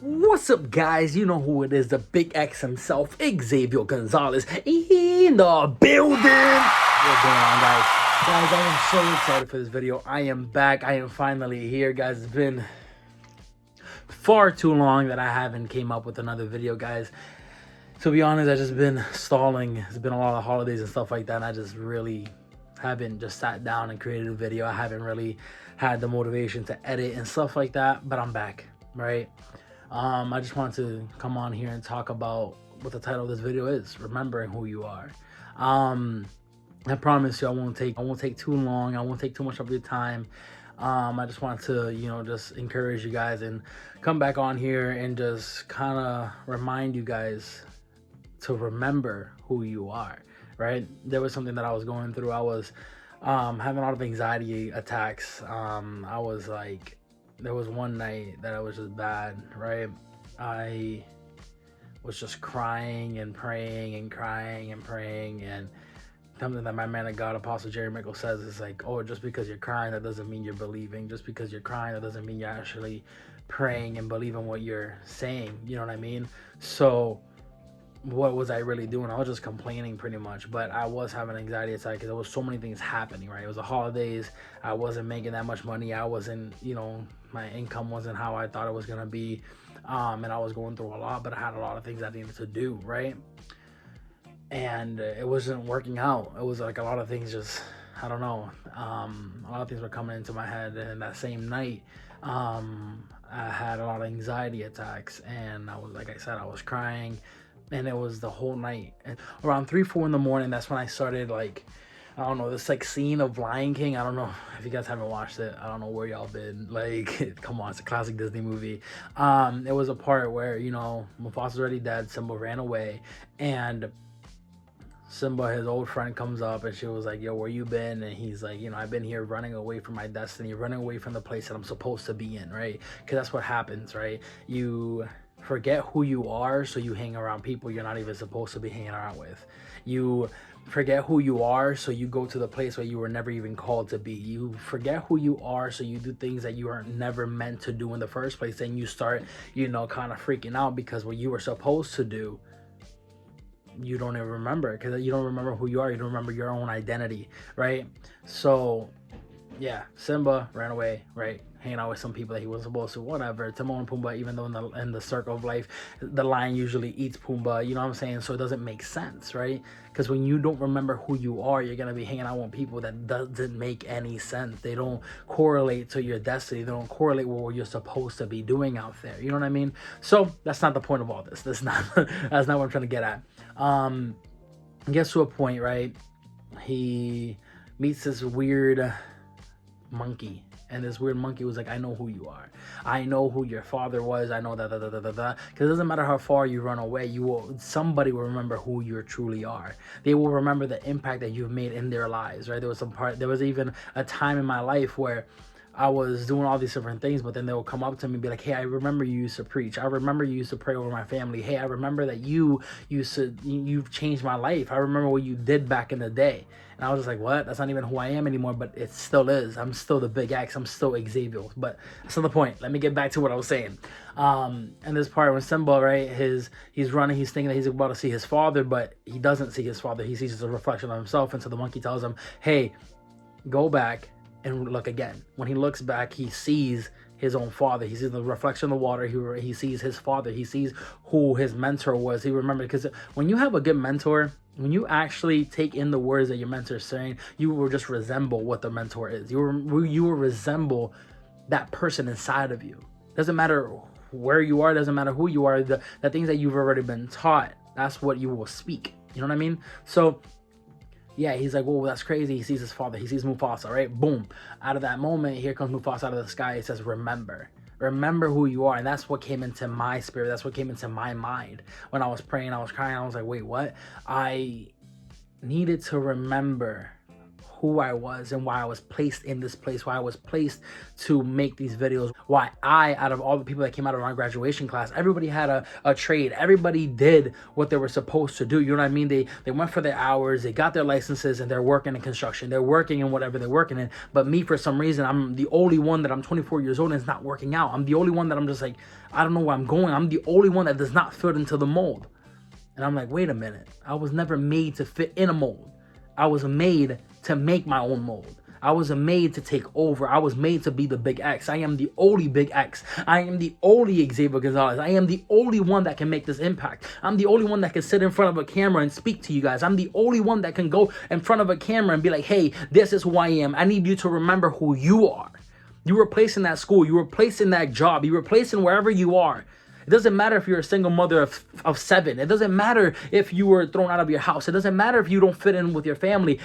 What's up, guys? You know who it is, the Big X himself, Xavier Gonzalez, in the building. What's going on, guys? Guys, I am so excited for this video. I am back. I am finally here, guys. It's been far too long that I haven't came up with another video, guys. To be honest, I've just been stalling. It's been a lot of holidays and stuff like that, and I just really haven't just sat down and created a video. I haven't really had the motivation to edit and stuff like that, but I'm back, right? I just wanted to come on here and talk about what the title of this video is, remembering who you are. I promise you I won't take too long. I won't take too much of your time. I just want to, just encourage you guys and come back on here and just kind of remind you guys to remember who you are, right? There was something that I was going through. I was having a lot of anxiety attacks. I was like, there was one night that I was just bad, right? I was just crying and praying and crying and praying, and something that my man of God, Apostle Jerry Mickle, says is like, oh, just because you're crying, that doesn't mean you're believing. Just because you're crying, that doesn't mean you're actually praying and believing what you're saying. You know what I mean? So what was I really doing? I was just complaining pretty much, but I was having an anxiety attack because there was so many things happening, right? It was the holidays. I wasn't making that much money. I wasn't, my income wasn't how I thought it was going to be. And I was going through a lot, but I had a lot of things I needed to do, right? And it wasn't working out. It was like a lot of things just, I don't know. A lot of things were coming into my head. And that same night, I had a lot of anxiety attacks, and I was, like I said, I was crying. And it was the whole night. And around 3-4 in the morning, that's when I started, like, I don't know, this like scene of Lion King. I don't know if you guys haven't watched it. I don't know where y'all been. Like, come on, it's a classic Disney movie. It was a part where, Mufasa's already dead. Simba ran away, and Simba, his old friend, comes up, and she was like, yo, where you been? And he's like, I've been here running away from my destiny, running away from the place that I'm supposed to be in, right? Because that's what happens, right? You forget who you are, so you hang around people you're not even supposed to be hanging around with. You forget who you are, so you go to the place where you were never even called to be. You forget who you are, so you do things that you are never meant to do in the first place. And you start, kind of freaking out because what you were supposed to do, you don't even remember, because you don't remember who you are. You don't remember your own identity, right? So yeah, Simba ran away, right? Hanging out with some people that he wasn't supposed to, whatever. Timon and Pumbaa, even though in the circle of life, the lion usually eats Pumbaa, you know what I'm saying? So it doesn't make sense, right? Because when you don't remember who you are, you're going to be hanging out with people that doesn't make any sense. They don't correlate to your destiny. They don't correlate with what you're supposed to be doing out there. You know what I mean? So that's not the point of all this. That's not what I'm trying to get at. Gets to a point, right? He meets this weird monkey, and this weird monkey was like, I know who you are. I know who your father was. I know that. Because it doesn't matter how far you run away, somebody will remember who you truly are. They will remember the impact that you've made in their lives, right? There was even a time in my life where I was doing all these different things, but then they'll come up to me and be like, hey, I remember you used to preach. I remember you used to pray over my family. Hey, I remember that you've changed my life. I remember what you did back in the day. And I was just like, what? That's not even who I am anymore, but it still is. I'm still the Big X. I'm still Xavier. But that's not the point. Let me get back to what I was saying. And this part when Simba, right, he's running, he's thinking that he's about to see his father, but he doesn't see his father. He sees just a reflection of himself. And so the monkey tells him, hey, go back and look again. When he looks back, he sees his own father. He sees the reflection of the water. He sees his father. He sees who his mentor was. He remembered, because when you have a good mentor, when you actually take in the words that your mentor is saying, you will just resemble what the mentor is. You will resemble that person inside of you. Doesn't matter where you are. Doesn't matter who you are. The things that you've already been taught, that's what you will speak. You know what I mean? So yeah, he's like, whoa, that's crazy. He sees his father. He sees Mufasa, right? Boom. Out of that moment, here comes Mufasa out of the sky. It says, remember. Remember who you are. And that's what came into my spirit. That's what came into my mind. When I was praying, I was crying. I was like, wait, what? I needed to remember who I was and why I was placed in this place, why I was placed to make these videos, why out of all the people that came out of our graduation class, everybody had a trade. Everybody did what they were supposed to do. You know what I mean? They went for their hours, they got their licenses, and they're working in construction. They're working in whatever they're working in. But me, for some reason, I'm the only one that I'm 24 years old and it's not working out. I'm the only one that I'm just like, I don't know where I'm going. I'm the only one that does not fit into the mold. And I'm like, wait a minute. I was never made to fit in a mold. I was made to make my own mold. I was made to take over. I was made to be the Big X. I am the only Big X. I am the only Xavier Gonzalez. I am the only one that can make this impact. I'm the only one that can sit in front of a camera and speak to you guys. I'm the only one that can go in front of a camera and be like, hey, this is who I am. I need you to remember who you are. You were placed in that school. You were placed in that job. You were placed in wherever you are. It doesn't matter if you're a single mother of 7. It doesn't matter if you were thrown out of your house. It doesn't matter if you don't fit in with your family.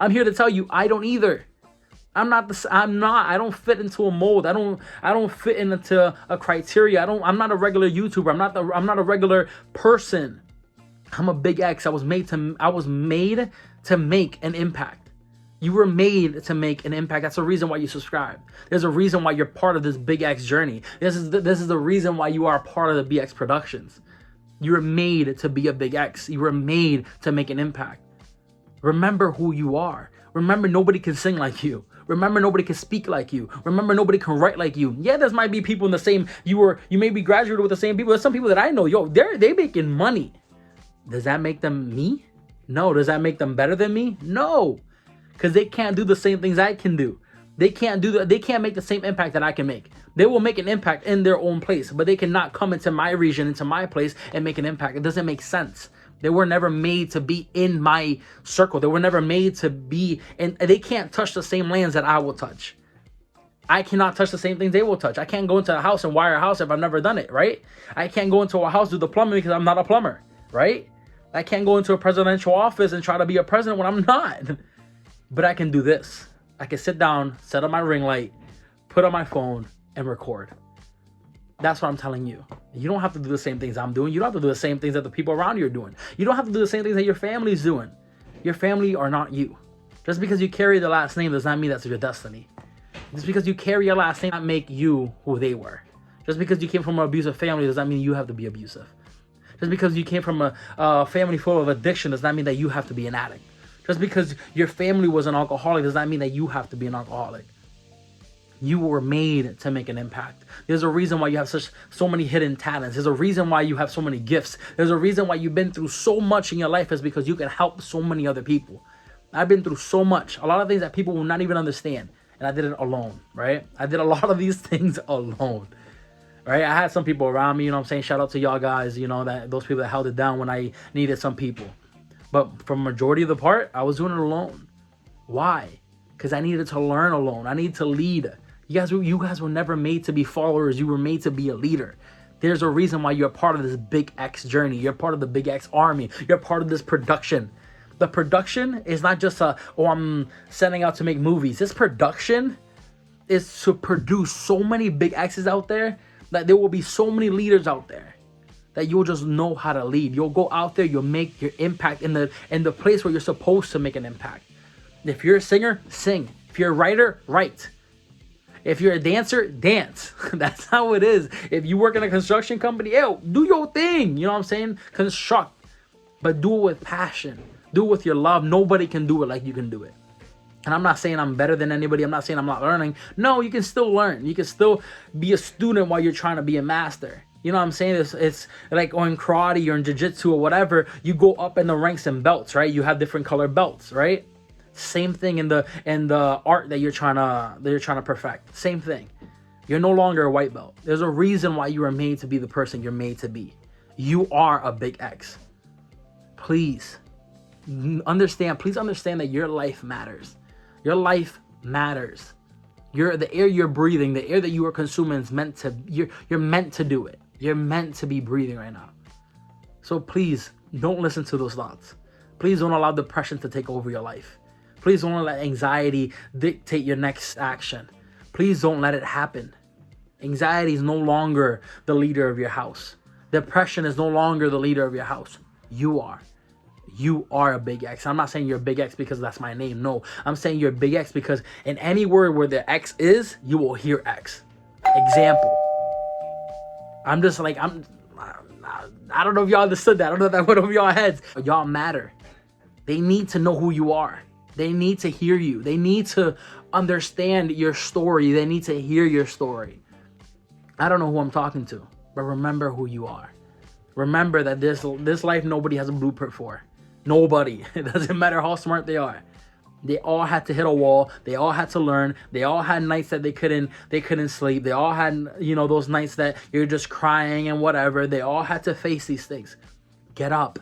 I'm here to tell you, I don't either. I don't fit into a mold. I don't fit into a criteria. I'm not a regular YouTuber. I'm not a regular person. I'm a Big X. I was made to make an impact. You were made to make an impact. That's the reason why you subscribe. There's a reason why you're part of this Big X journey. This is the reason why you are part of the BX Productions. You were made to be a Big X. You were made to make an impact. Remember who you are. Remember, nobody can sing like you. Remember, nobody can speak like you. Remember, nobody can write like you. Yeah, there might be people in the same, you may be graduated with the same people. There's some people that I know, they making money. Does that make them me? No. Does that make them better than me? No. Because they can't do the same things I can do. They can't make the same impact that I can make. They will make an impact in their own place, but they cannot come into my region, into my place, and make an impact. It doesn't make sense. They were never made to be in my circle. They were never made to be, and they can't touch the same lands that I will touch. I cannot touch the same things they will touch. I can't go into a house and wire a house if I've never done it, right? I can't go into a house, do the plumbing, because I'm not a plumber, right? I can't go into a presidential office and try to be a president when I'm not. But I can do this. I can sit down, set up my ring light, put on my phone, and record. That's what I'm telling you. You don't have to do the same things I'm doing. You don't have to do the same things that the people around you are doing. You don't have to do the same things that your family's doing. Your family are not you. Just because you carry the last name does not mean that's your destiny. Just because you carry your last name does not make you who they were. Just because you came from an abusive family does not mean you have to be abusive. Just because you came from a family full of addiction does not mean that you have to be an addict. Just because your family was an alcoholic does not mean that you have to be an alcoholic. You were made to make an impact. There's a reason why you have so many hidden talents. There's a reason why you have so many gifts. There's a reason why you've been through so much in your life, is because you can help so many other people. I've been through so much. A lot of things that people will not even understand. And I did it alone, right? I did a lot of these things alone. Right? I had some people around me, you know what I'm saying? Shout out to y'all guys, you know, those people that held it down when I needed some people. But for majority of the part, I was doing it alone. Why? Because I needed to learn alone. I needed to lead. You guys were never made to be followers. You were made to be a leader. There's a reason why you're part of this Big X journey. You're part of the Big X army. You're part of this production. The production is not just I'm setting out to make movies. This production is to produce so many Big X's out there that there will be so many leaders out there that you'll just know how to lead. You'll go out there, you'll make your impact in the place where you're supposed to make an impact. If you're a singer, sing. If you're a writer, write. If you're a dancer, dance. That's how it is. If you work in a construction company, do your thing. You know what I'm saying? Construct. But do it with passion. Do it with your love. Nobody can do it like you can do it. And I'm not saying I'm better than anybody. I'm not saying I'm not learning. No, you can still learn. You can still be a student while you're trying to be a master. You know what I'm saying? It's like in karate or in jiu-jitsu or whatever, you go up in the ranks and belts, right? You have different color belts, right? Same thing in the art that you're trying to perfect. Same thing. You're no longer a white belt. There's a reason why you are made to be the person you're made to be. You are a Big X. Please understand that your life matters. Your life matters. The air you're breathing, the air that you are consuming is meant to, you're meant to do it. You're meant to be breathing right now. So please don't listen to those thoughts. Please don't allow depression to take over your life. Please don't let anxiety dictate your next action. Please don't let it happen. Anxiety is no longer the leader of your house. Depression is no longer the leader of your house. You are. You are a big X. I'm not saying you're a big X because that's my name. No, I'm saying you're a big X because in any word where the X is, you will hear X. Example. I'm just like, I don't know if y'all understood that. I don't know if that went over y'all heads. Y'all matter. They need to know who you are. They need to hear you. They need to understand your story. They need to hear your story. I don't know who I'm talking to, but remember who you are. Remember that this life nobody has a blueprint for. Nobody. It doesn't matter how smart they are. They all had to hit a wall. They all had to learn. They all had nights that they couldn't sleep. They all had, those nights that you're just crying and whatever. They all had to face these things. Get up.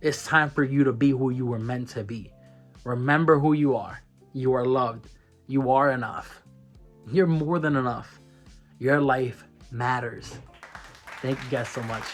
It's time for you to be who you were meant to be. Remember who you are. You are loved. You are enough. You're more than enough. Your life matters. Thank you guys so much.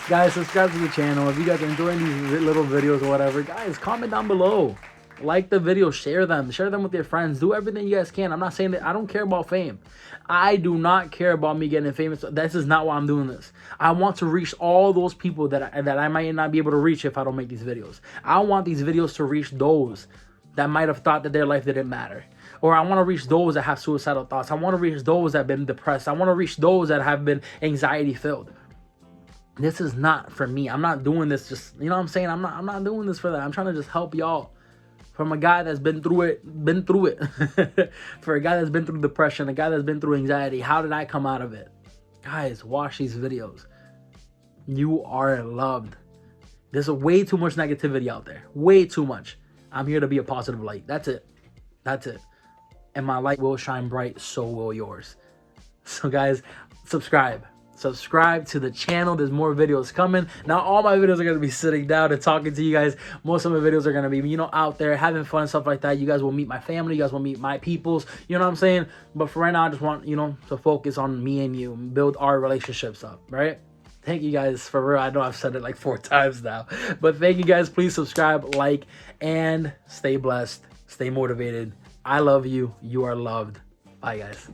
Guys, subscribe to the channel. If you guys are enjoying these little videos or whatever, guys, comment down below. Like the video, share them with your friends. Do everything you guys can. I'm not saying that I don't care about fame. I do not care about me getting famous. This is not why I'm doing this. I want to reach all those people that I might not be able to reach if I don't make these videos. I want these videos to reach those that might have thought that their life didn't matter. Or I want to reach those that have suicidal thoughts. I want to reach those that have been depressed. I want to reach those that have been anxiety filled. This is not for me. I'm not doing this just, you know what I'm saying? I'm not doing this for that. I'm trying to just help y'all. From a guy that's been through it. For a guy that's been through depression, a guy that's been through anxiety. How did I come out of it? Guys, watch these videos. You are loved. There's way too much negativity out there. Way too much. I'm here to be a positive light. That's it. That's it. And my light will shine bright, so will yours. So guys, subscribe. Subscribe to the channel. There's more videos coming. Now all my videos are going to be sitting down and talking to you guys. Most of my videos are going to be, out there having fun and stuff like that. You guys will meet my family. You guys will meet my peoples. You know what I'm saying? But for right now, I just want, to focus on me and you and build our relationships up, right? Thank you guys for real. I know I've said it like 4 times now. But thank you guys. Please subscribe, like, and stay blessed. Stay motivated. I love you. You are loved. Bye, guys.